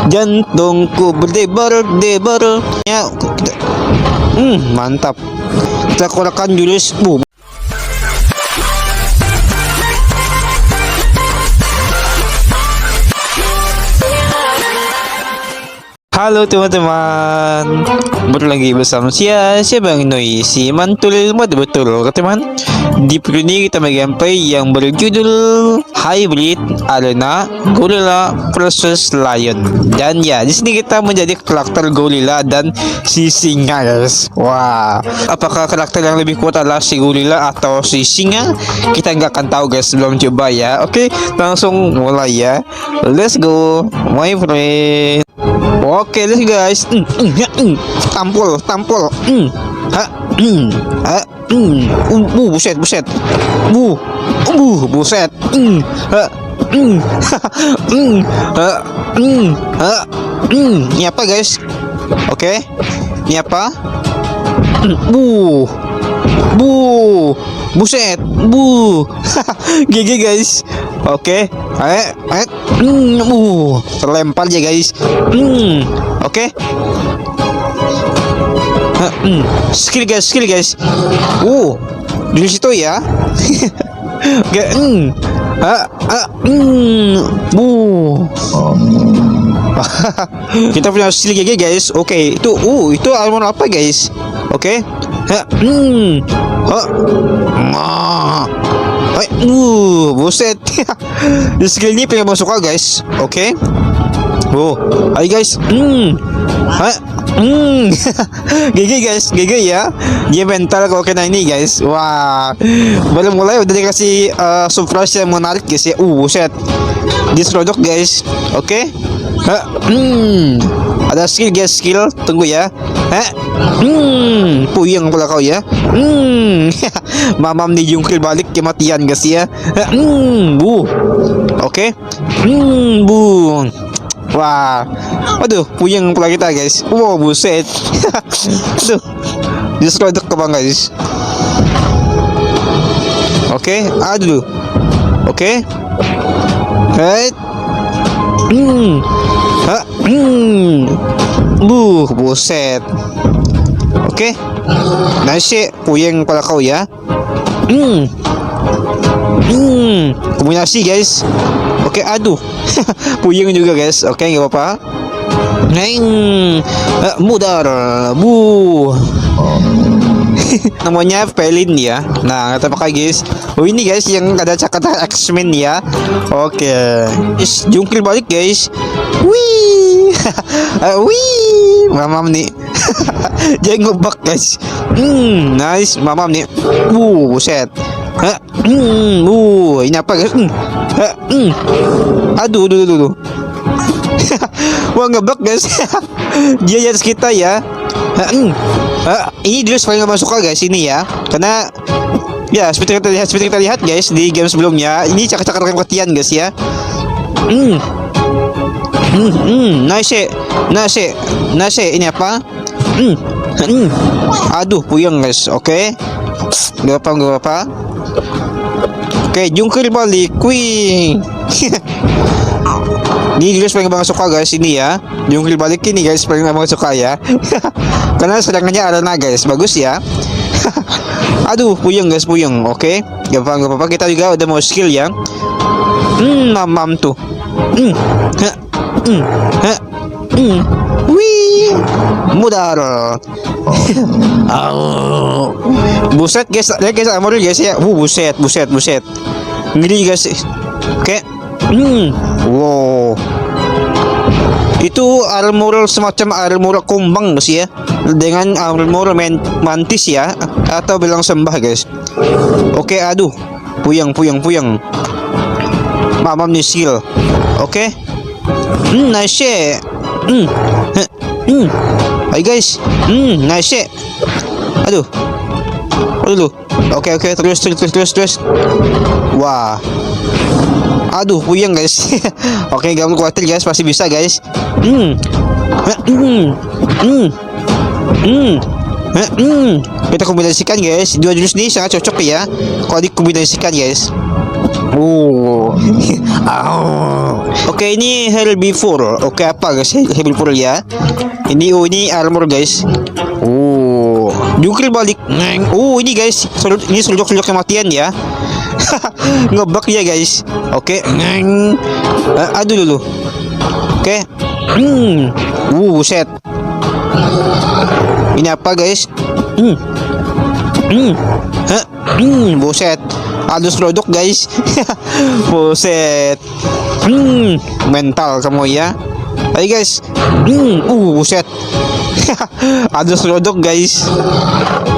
Jantungku berdebar-debar. Ya, mantap. Kita korakan jurus. Halo teman-teman, lagi bersama saya Bang Noi, si mantul betul teman. Di video ini kita gameplay yang berjudul Hybrid Arena Gorilla versus Lion. Dan ya, di sini kita menjadi karakter gorilla dan si singa, guys. Wah, apakah karakter yang lebih kuat adalah si gorilla atau si singa? Kita nggak akan tahu, guys, sebelum coba ya. Oke, langsung mulai ya. Let's go, my friend. Oke, let's go, guys. Tampol. Buset. Buset. Ini apa, guys? Oke. Ini apa? Buset. GG, guys. Oke. Terlempar ya, guys. Oke. Skill guys. Di situ ya. Kita punya skill GG, guys. Oke, itu armor apa, guys? Oke. Buset. Di skill ini pengen masuk, guys. Oke. Ayo, guys. GG, guys. GG ya. Dia mental kalau kena ini, guys. Wah, baru mulai udah dikasih surprise yang menarik, guys ya. Buset. Diserodok, guys. Oke. Ada skill, guys. Skill. Tunggu ya. Puyeng pula kau ya. Mamam dijungkil balik kematian, guys ya. Oke. Wah, aduh, puyeng pula kita, guys. Buset. Aduh, diserodok ke bang, guys. Oke, aduh. Oke. Buset. Oke. Nice, puyeng pula kau ya. Kombinasi, guys. Oke, aduh. Puyeng juga, guys. Oke, nggak apa-apa. Mudar. Namanya Pelin ya. Nah, nggak apa-apa, guys. Ini, guys, yang ada kata X-Men ya. Oke. Jungkir balik, guys. Wih. Mamam nih. Jangan ngebak, guys. Nice, mamam nih. Buset. Ini apa, guys? Aduh. Wah, ngebak, guys. Dia di atas kita ya. Ini dulu paling gak masuk, guys, ini ya. Karena ya seperti kita lihat, guys, di game sebelumnya. Ini cakar-cakar kematian, guys ya. Nice. Ini apa? Aduh, puyeng, guys. Oke. Gak apa. Oke, jungkir balik. Wih. Ini juga paling banget suka, guys, ini ya. Jungkir balik ini, guys, paling banget suka ya. Karena serangannya arena, guys. Bagus ya. Aduh, puyeng, guys, puyeng. Oke. Gak apa-apa. Kita juga udah mau skill ya. Mamam tuh. Wih, mudar. Buset, guys, armor, guys ya. Buset. Ngeri, guys. Oke. Wow. Itu armor semacam armor kumbang, guys ya. Dengan armor mantis ya, atau bilang sembah, guys. Oke, aduh. Puyeng. Mamam nih skill. Oke. Nice. Hai, guys. Nice. Aduh. Oke, terus. Wah. Aduh, puyeng, guys. Oke, gak perlu khawatir, guys, pasti bisa, guys. Kita kombinasikan, guys. Dua jurus ini sangat cocok ya kalau dikombinasikan, guys. Oh. Oke, ini herbivore. Oke, apa guys? Herbivore ya. Ini armor guys. Oh, jungkir balik. Oh, ini guys. Ini selujok kematian ya. Ngebug ya guys. Oke. Aduh dulu. Oke. Buset. Ini apa guys? Buset. Aduh produk guys. Buset. Mental kamu ya. Ayo guys. Buset. Aduh produk guys.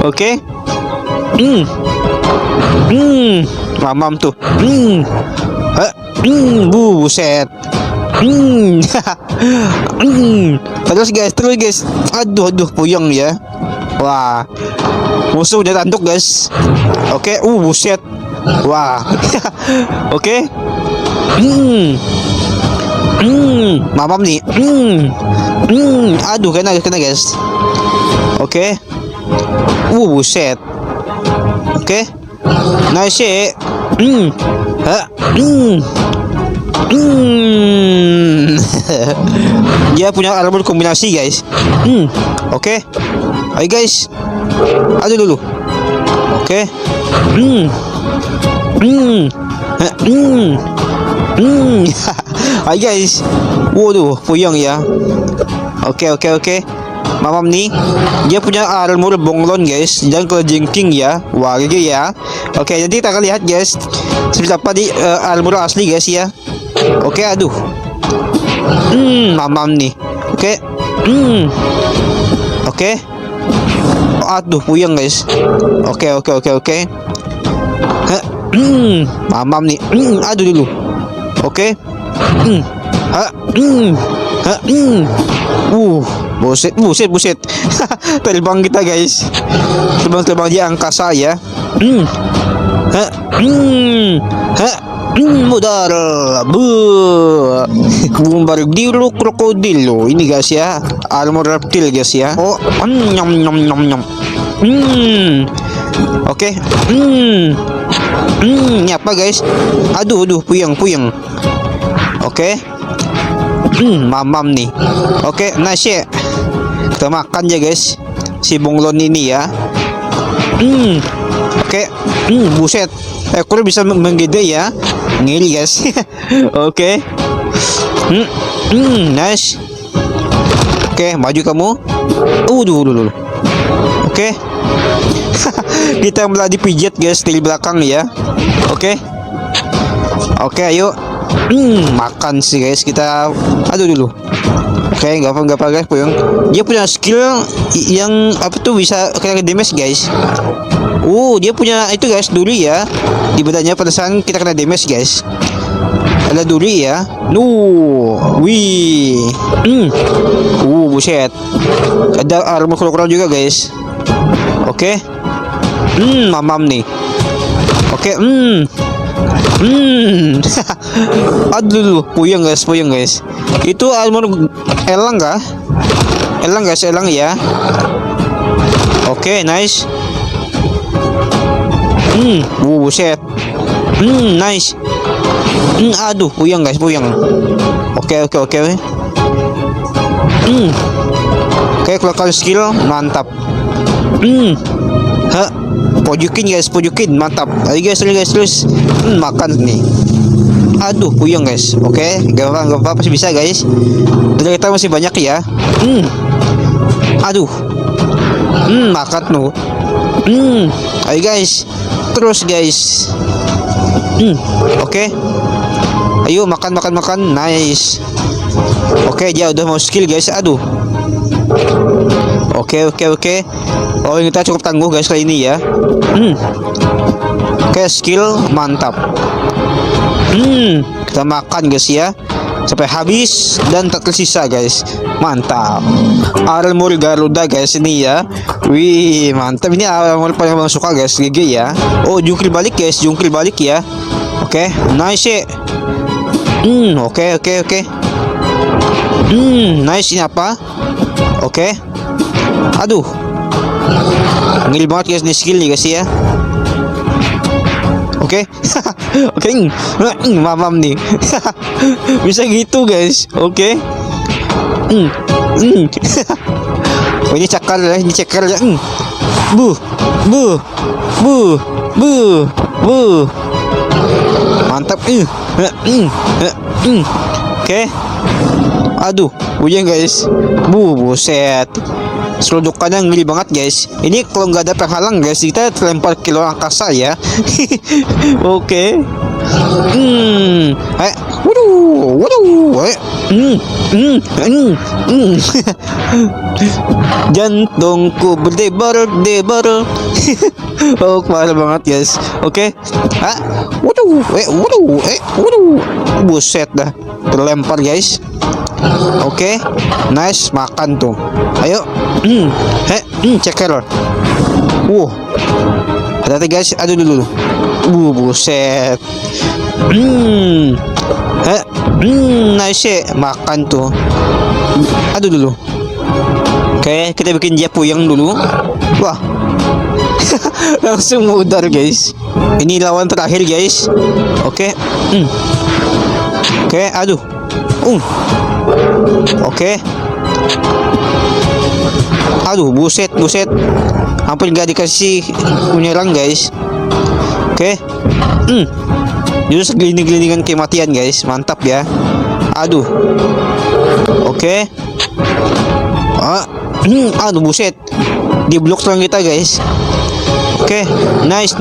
Oke. Mamam tuh. Buset. Terus guys. Aduh puyeng ya. Wah. Musuh udah tanduk guys. Oke, buset. Wah. Oke. Mamam nih. Aduh kena guys. Oke. Buset. Oke. Nice. Dia punya armor kombinasi guys. Oke. Ayo guys. Aduh dulu. Oke. Ayo guys. Waduh, puyeng ya. Oke. Mamam nih, dia punya armor bonglon guys dan kelejengking ya. Wah gitu ya. Oke, jadi kita akan lihat guys seperti apa di armor asli guys ya. Oke, aduh. Mamam nih. Oke. Oke. Aduh puyeng guys. Oke. Mamam nih. Aduh dulu. Oke. Buset. Terbang kita guys. Terbang di angkasa ya. Mudar. Bombardier krokodil. Ini guys ya. Armor reptil guys ya. Oh, nyam. Oke. Ini apa guys? Aduh puyeng. Oke. Mamam nih. Oke, nice. Kita makan ya guys si bonglon ini ya. Oke. Buset. Ekor bisa menggede ya. Ngiri guys. Oke. Nice. Oke, maju kamu. Dulu. Oke. Kita malah dipijat guys dari belakang ya. Oke, ayo. Makan sih guys kita. Aduh dulu. Oke, gak apa guys, puyeng. Dia punya skill yang apa tuh bisa kena damage guys. Dia punya itu guys, duri ya. Di badannya pada saat kita kena damage guys. Ada duri ya. Wih. Buset. Ada armor krokodil juga guys. Oke. Mamam nih. Oke. Aduh, puyeng guys. Itu armor elang kah? Elang ya. Oke, nice. Buset. Nice. Aduh, puyeng guys. Oke. Oke, keluarkan skill, mantap. Pojokin, mantap. Ayo guys, terus. Makan nih. Aduh, puyeng guys. Oke, gak apa-apa, pasti bisa guys. Dan kita masih banyak ya. Aduh. Makan tuh. Ayo guys. Terus guys. Oke. Ayo makan. Nice. Oke, dia udah mau skill guys. Aduh. Oke. Oh, kita cukup tangguh guys kali ini ya. Oke, skill mantap. Kita makan guys ya sampai habis dan tak tersisa guys. Mantap. Armor Garuda guys ini ya. Wih, mantap. Ini armor paling suka guys. GG ya. Oh, jungkir balik guys. Ya. Oke, nice. Oke. Nice. Ini apa? Oke. Aduh. Ngil banget guys, ini skill nih guys ya. Oke. Oke, mamam nih. Bisa gitu guys. Oke. Oh, ini cakar ya, ini cakar ya. Bu, bu, bu, bu, bu. Mantap. Oke. Aduh, hujan guys. Buset. Serodokannya ngeri banget guys. Ini kalau nggak ada penghalang guys, kita terlempar ke luar angkasa ya. Oke. Waduh. Jantungku berdebar. Oh, parah banget guys. Oke. Waduh. Buset dah. Terlempar guys. Oke. Nice, makan tuh. Ayo. Ceker. Hati-hati guys. Aduh dulu. Buset. Nice, makan tuh. Aduh dulu. Oke, kita bikin dia puyeng dulu. Wah. Langsung mudar guys. Ini lawan terakhir guys. Oke. Oke, aduh. Oke. Aduh, buset. Hampir nggak dikasih menyerang guys. Oke. Justru gelinding-gelindingan kematian guys. Mantap ya. Aduh. Oke. Aduh, buset. Di blok serang kita guys. Oke. Nice.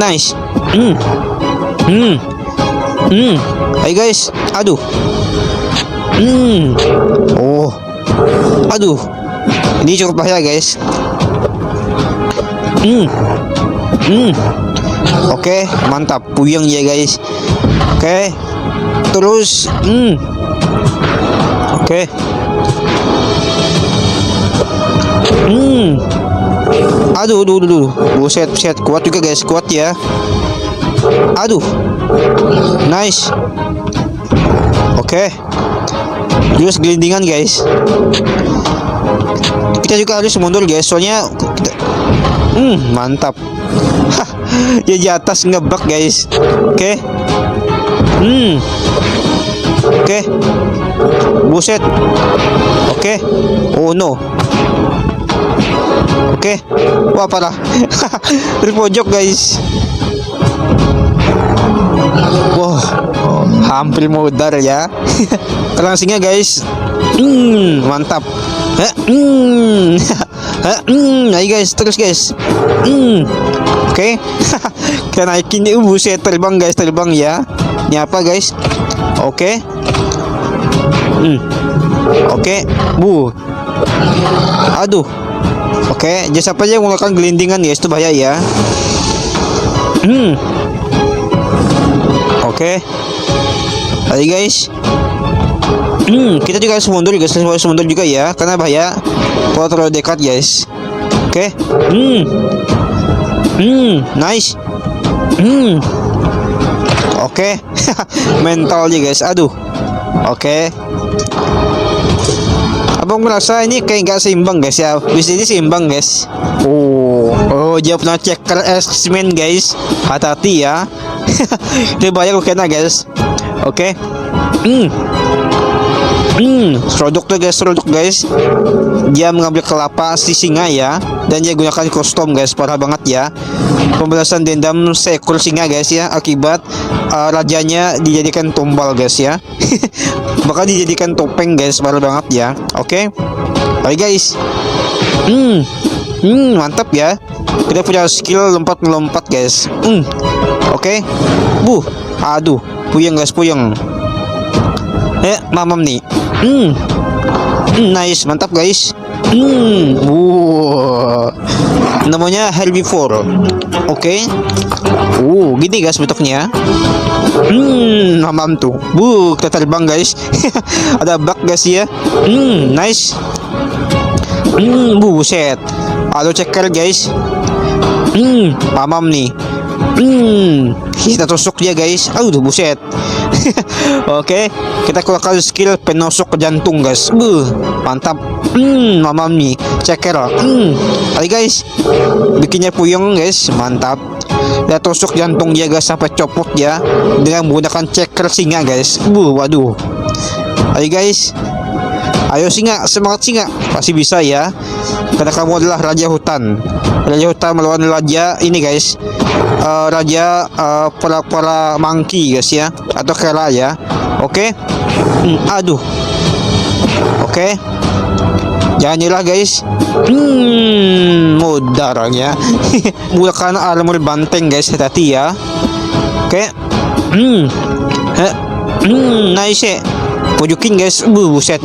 Ayo guys. Aduh. Oh. Aduh. Ini cukup bahaya guys. Oke, mantap. Puyeng ya guys. Oke. Terus Oke. Aduh. Buset. Kuat juga guys, kuat ya. Aduh. Nice. Oke. Terus gelindingan guys. Kita juga harus mundur guys, soalnya kita... mantap. Dia di atas ngebak guys. Oke. Oke. Buset. Oke. Oh no. Oke. Wah, parah. Terpojok guys. Wow, hampir mudar ya. Langsingnya guys. Mantap. Ayo guys, terus guys. Oke. Kita naikin nih. Buset, terbang guys, terbang ya. Ini apa guys? Oke. Oke. Aduh. Oke, jangan sampai aja menggunakan gelindingan guys, itu bahaya ya. Oke. Ayo guys. Kita juga harus mundur guys, harus mundur juga ya, karena bahaya kalau terlalu dekat guys. Oke. Nice. Oke. Mentalnya guys. Aduh. Oke. Abang merasa ini kayak nggak seimbang guys ya. Bis ini seimbang guys. Oh, dia pernah ceker X-Men guys. Hati-hati ya. Ini banyak kena guys. Oke. Serodok guys. Dia mengambil kelapa si singa ya, dan dia gunakan kostum guys, parah banget ya. Pembalasan dendam seekor singa guys ya, akibat rajanya dijadikan tumbal guys ya. Bakal dijadikan topeng guys, parah banget ya. Oke. Ayo guys. Mantap ya. Kita punya skill lompat guys. Oke. Aduh, puyeng guys, puyeng. Mamam nih. Nice, mantap guys. Namanya herbivore. Oke. Gini guys bentuknya. Mamam tuh. Kita terbang guys. Ada bug guys ya. Nice. Buset. Halo ceker guys. Mamam nih. Kita tusuk dia guys. Aduh, buset. Oke, kita keluarkan skill penusuk ke jantung guys. Mantap. Mamam nih, ceker. Ayo guys, bikinnya puyeng guys. Mantap. Dia tusuk jantung dia guys sampai copot ya dengan menggunakan ceker singa guys. Waduh. Ayo guys. Ayo singa, semangat singa. Pasti bisa ya. Karena kamu adalah raja hutan. Raja hutan melawan raja ini guys. Raja para monkey guys ya, atau kera ya. Oke. Aduh. Oke. Jangan nyerah guys. Mudarnya. Menggunakan armor banteng guys, hati-hati ya. Oke. Nice. Pujukin guys. Buset.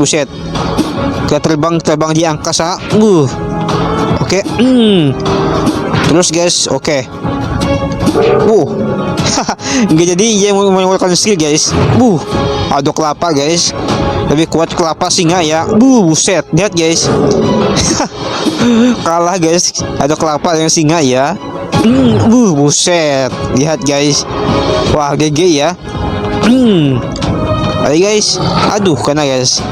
Kita terbang di angkasa. Oke. Terus guys, oke. Nggak jadi dia mengeluarkan skill guys. Aduh kelapa guys. Lebih kuat kelapa singa ya. Buset. Lihat guys. Kalah guys. Aduh kelapa dengan singa ya. Buset. Lihat guys. Wah GG ya. Ayo guys. Aduh kena guys.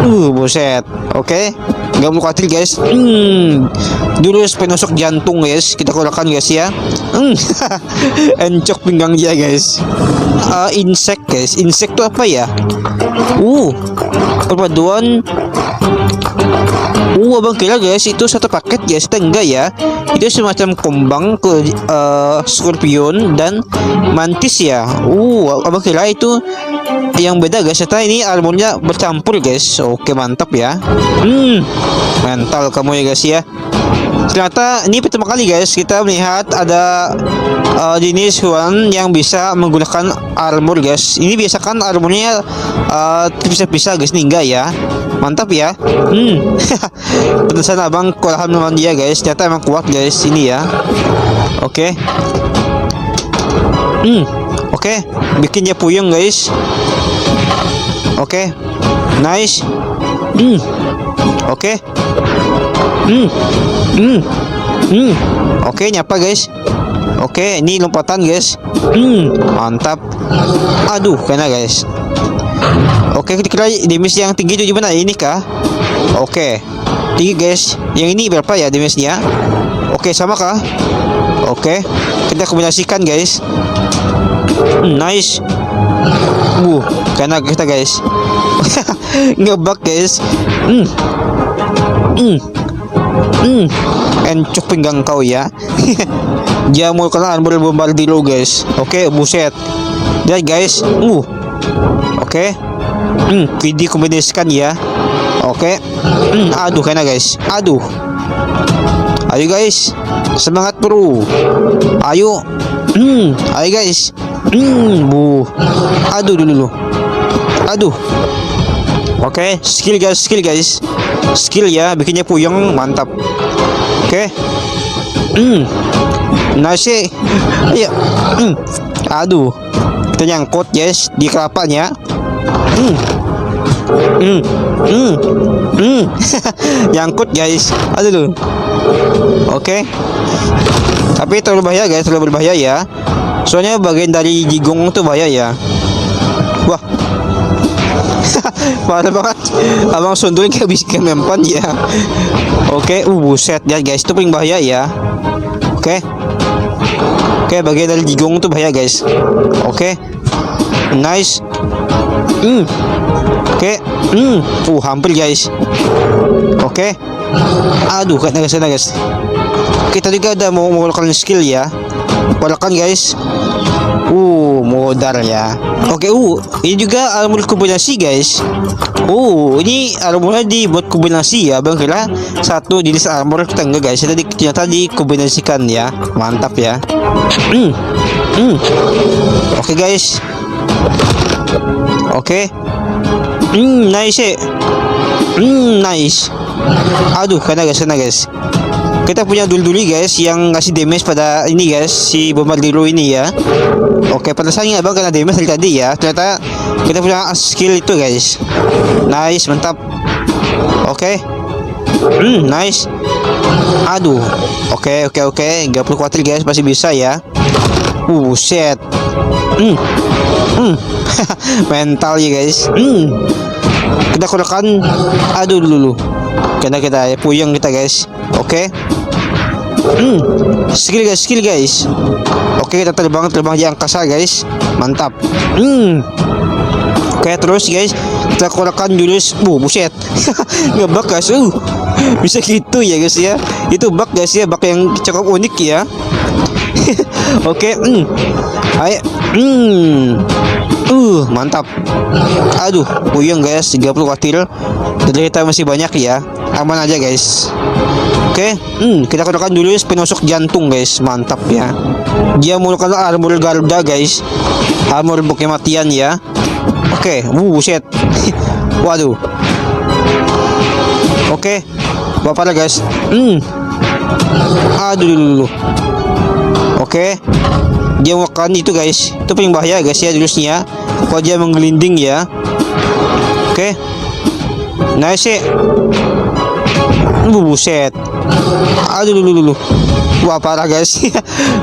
Buset. Oke. Gak perlu khawatir guys. Dulu penusuk jantung guys kita keluarkan guys ya. Encok pinggang dia guys. Insect guys. Insect itu apa ya? Perpaduan. Abang kira guys itu satu paket guys. Itu enggak ya. Itu semacam kembang ke scorpion dan mantis ya. Abang kira itu yang beda guys. Ternyata ini armornya bercampur guys. Oke mantap ya. Mental kamu ya guys ya. Ternyata ini pertama kali guys kita melihat ada jenis hewan yang bisa menggunakan armor guys. Ini biasa kan armornya terpisah-pisah guys, ini enggak ya. Mantap ya. Pantesan abang kewalahan melawan dia guys. Ternyata emang kuat guys ini ya. Oke. Oke, bikin dia puyeng guys. Oke. Nice. Oke. Oke, nyapa guys. Oke, ini lompatan guys. Mantap. Aduh, kena guys. Oke, kira damage yang tinggi itu gimana? Ini kah? Oke. Tinggi guys. Yang ini berapa ya damage-nya? Oke, sama kah? Oke. Kita kombinasikan guys. Nice. Kena kita guys. Ngebug guys. Encok pinggang kau ya. Dia mau kena armor bombardiro guys. Oke, buset. Lihat guys. Oke. Kidi kombinasikan ya. Oke. Aduh kena guys. Aduh. Ayo guys. Semangat bro. Ayo. Ayo guys. Aduh dulu. Aduh. Oke, skill guys. Skill ya, bikinnya puyeng, mantap. Oke. Nice. Ayo. Aduh. Kita nyangkut guys di kelapanya. Nyangkut guys. Aduh dulu. Oke. Tapi terlalu bahaya guys, terlalu berbahaya ya. Soalnya bagian dari jigong tuh bahaya ya. Wah. Parah banget. Abang sundul kayak bisa mempan ya. Oke, buset ya guys, itu paling bahaya ya. Oke. Oke, bagian dari jigong tuh bahaya guys. Oke. Nice. Oke. Hampir guys. Oke. Aduh, kena guys. Kita juga ada mau menggunakan skill ya. Walakan guys. Modal ya. Oke, ini juga armor kombinasi guys. Ini armornya dibuat kombinasi ya. Bang kira satu jenis armor kita enggak guys. Ternyata dikombinasikan ya. Mantap ya. Oke guys. Oke. Nice. Nice. Aduh, kena guys. Kita punya dulu guys yang ngasih damage pada ini guys, si bombardiro ini ya. Oke, pantasannya abang kena damage dari tadi ya. Ternyata kita punya skill itu guys. Nice, mantap. Oke. Nice. Aduh. Oke. Gak perlu khawatir guys, masih bisa ya. Buset. Mental ya guys. Kita gunakan. Aduh dulu. Karena kita puyeng kita guys. Oke. Skill guys. Oke, kita terbang di angkasa guys. Mantap. Oke, terus guys, kita keluarkan jurus. Buset. Ngebug guys. Bisa gitu ya guys ya. Itu bug guys ya, bug yang cukup unik ya. Oke, ayo. Mantap. Aduh, puyeng guys, 30 watil. Dari kita masih banyak ya. Aman aja guys. Oke, kita keluarkan dulu penusuk jantung guys. Mantap ya. Dia menggunakan armor Garuda guys. Armor kematian ya. Oke, buset. Waduh. Oke. Bapak lah guys. Aduh dulu. Oke. Dia makan itu guys. Itu paling bahaya guys ya jurusnya. Kalau dia menggelinding ya. Oke. Nice. Buset. Aduh dulu. Wah parah guys.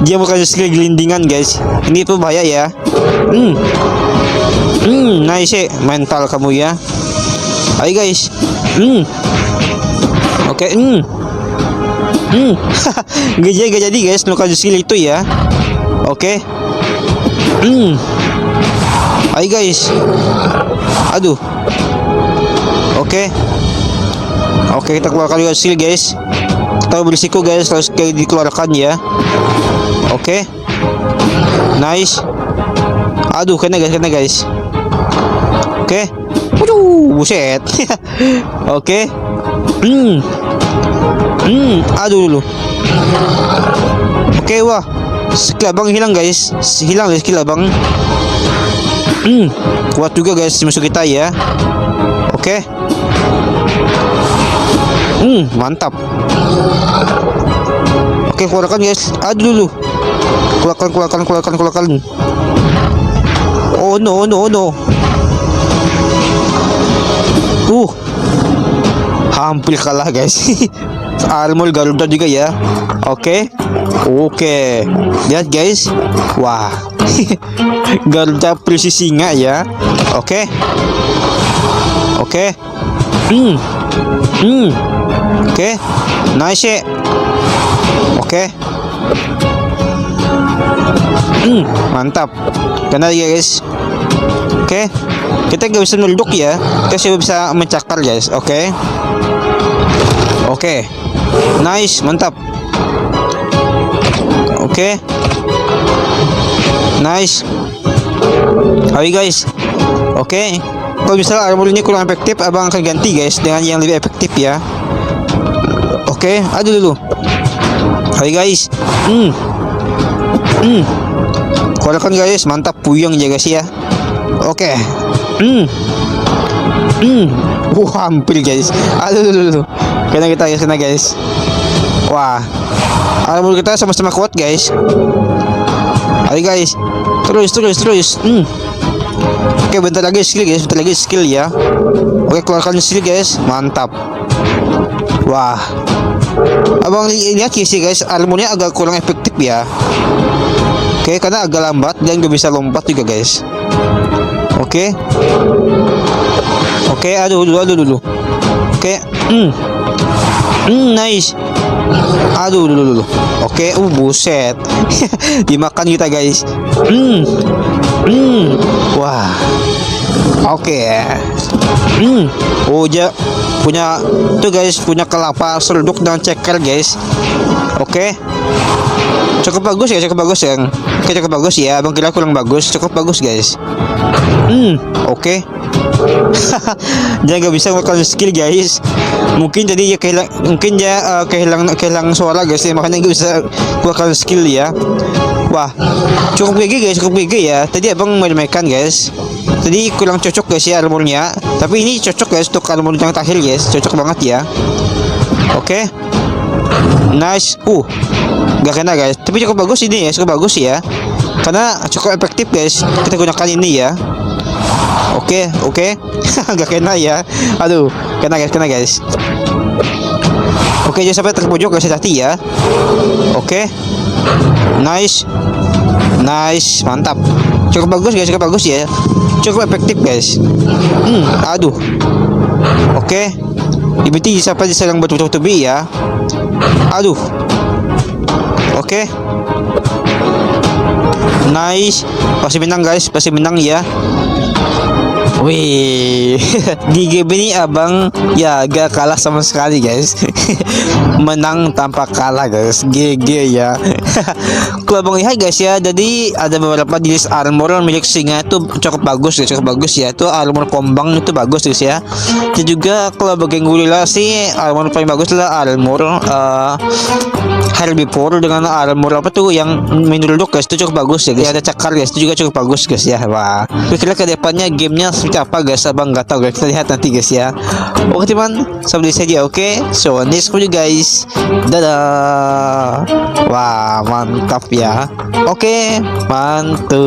Dia bukan skill gelindingan guys. Ini tuh bahaya ya. Nice. Mental kamu ya. Ayo guys. Oke. Gak jadi guys. Luka skill itu ya. Oke. Ayo guys. Aduh. Oke. Oke, kita keluarkan juga skill guys. Kita berisiko guys, harus dikeluarkan ya. Oke. Nice. Aduh, kena guys. Oke. Waduh, buset. Oke. Aduh dulu. Oke, wah. Skill abang hilang guys. Hilang guys skill abang. Kuat juga guys musuh kita ya. Oke. Mantap. Oke, keluarkan guys. Aduh dulu. Keluarkan. Oh no. Hampir kalah guys. Armor Garuda juga ya. Oke. Lihat guys. Wah. Garuda presisi singa ya. Oke. Oke. Nice. Oke. Mantap. Kena ya guys. Oke. Kita nggak bisa nunduk ya. Kita bisa mencakar guys. Oke. Nice, mantap. Oke. Nice. Ayo guys. Oke. Kalau misalnya armor ini kurang efektif, abang akan ganti guys dengan yang lebih efektif ya. Oke, aduh dulu. Ayo guys. Keluarkan guys, mantap, puyeng ya guys ya. Oke. Hampir guys. Aduh dulu. Kena guys. Wah. Armor kita sama-sama kuat guys. Ayo guys. Terus. Oke, bentar lagi skill ya. Oke, keluarkan skill guys. Mantap. Wah. Abang lihat sih guys, armornya agak kurang efektif ya. Oke, karena agak lambat dan gak bisa lompat juga guys. Oke. Aduh dulu. Oke. Nice. Aduh dulu. Oke, buset. Dimakan kita guys. Wah. Oke. Dia punya tuh guys, punya kelapa seleduk dengan ceker guys. Oke. Cukup bagus ya. Oke, cukup bagus ya. Abang kira kurang bagus. Cukup bagus guys. Oke. Dia nggak bisa melakukan skill guys. Mungkin jadi dia kehilangan suara guys ya, makanya nggak bisa melakukan skill ya. Wah, cukup GG ya. Tadi abang meremehkan guys. Tadi kurang cocok guys ya armornya. Tapi ini cocok guys untuk armor yang terakhir guys. Cocok banget ya. Oke. Nice. Gak kena guys. Tapi cukup bagus ini ya. Cukup bagus ya. Karena cukup efektif guys. Kita gunakan ini ya. Oke. Gak kena ya. Aduh, kena guys. Oke, jangan sampai terpojok guys, hati ya. Oke. Nice, mantap. Cukup bagus ya. Cukup efektif guys. Aduh. Oke. Berarti sampai diserang bertubi-tubi ya. Aduh. Oke. Nice. Pasti menang guys, pasti menang ya. Wih, di game ini abang ya gak kalah sama sekali guys. Menang tanpa kalah guys, GG ya. Kalau abang lihat guys ya, jadi ada beberapa jenis armor milik singa itu cukup bagus guys, cukup bagus ya. Itu armor kombang itu bagus guys ya. Dan juga kalau bagian gorila sih armor paling bagus adalah armor herbivore dengan armor apa tuh yang menurut guys itu cukup bagus ya guys. Ya, ada cakar guys itu juga cukup bagus guys ya. Wah, kira-kira ke depannya gamenya seperti apa guys, abang nggak tahu guys, kita lihat nanti guys ya. Oke teman, sampai di saja oke. So next video guys, dadah. Wah mantap ya. Oke, mantul.